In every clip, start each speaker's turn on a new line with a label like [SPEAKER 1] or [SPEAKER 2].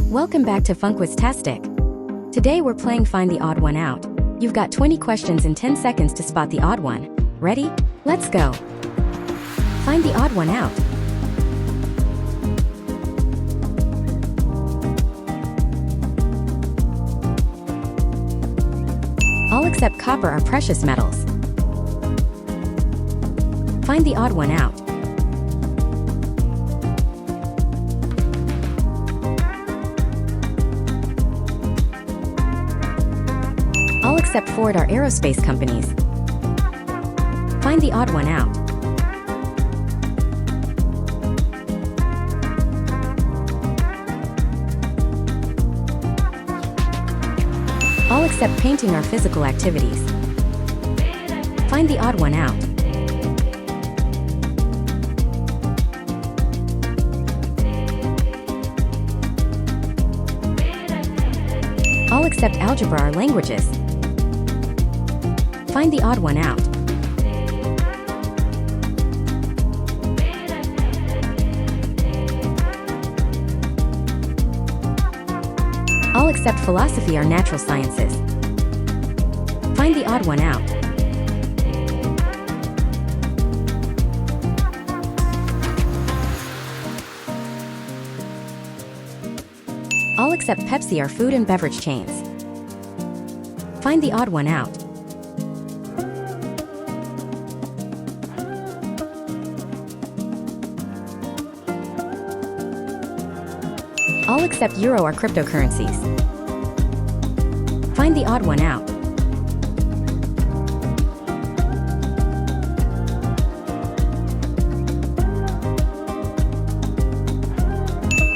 [SPEAKER 1] Welcome back to Funquiztastic. Today we're playing Find the Odd One Out. You've got 20 questions and 10 seconds to spot the odd one. Ready? Let's go. Find the odd one out. All except copper are precious metals. Find the odd one out. All except Ford are aerospace companies. Find the odd one out. All except painting are physical activities. Find the odd one out. All except algebra are languages. Find the odd one out. All except philosophy are natural sciences. Find the odd one out. All except Pepsi are food and beverage chains. Find the odd one out. All except euro are cryptocurrencies. Find the odd one out.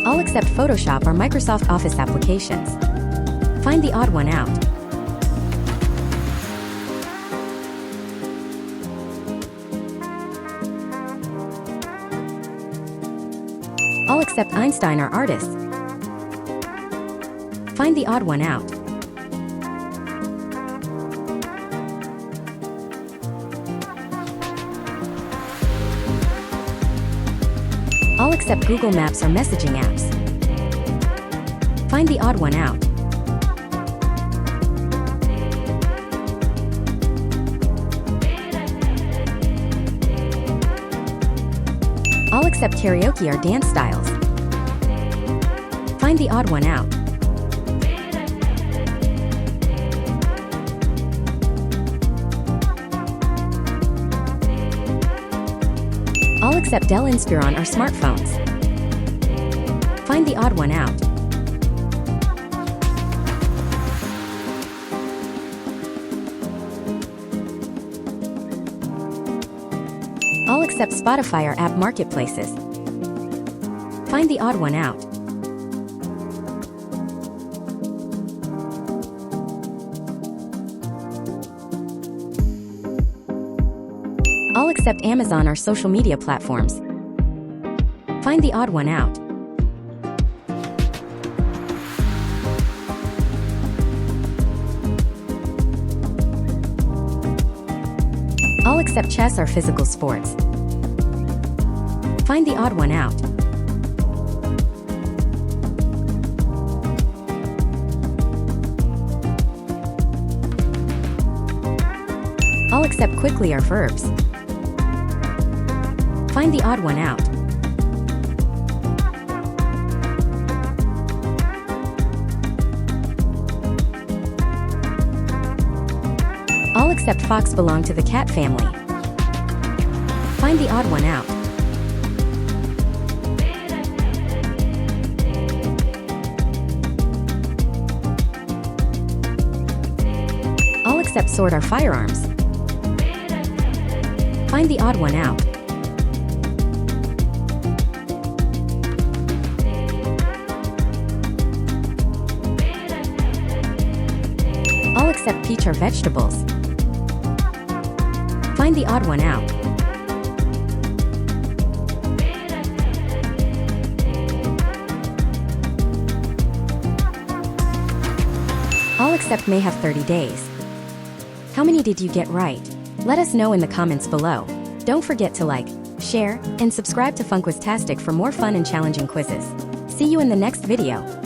[SPEAKER 1] All except Photoshop are Microsoft Office applications. Find the odd one out. All except Einstein are artists. Find the odd one out. All except Google Maps are messaging apps. Find the odd one out. All except karaoke are dance styles. Find the odd one out. All except Dell Inspiron are smartphones. Find the odd one out. All except Spotify are app marketplaces. Find the odd one out. All except Amazon are social media platforms. Find the odd one out. All except chess are physical sports. Find the odd one out. All except quickly are verbs. Find the odd one out. All except fox belong to the cat family. Find the odd one out. All except sword are firearms. Find the odd one out. All except peach are vegetables. Find the odd one out. All except may have 30 days. How many did you get right? Let us know in the comments below. Don't forget to like, share, and subscribe to Funquiztastic for more fun and challenging quizzes. See you in the next video.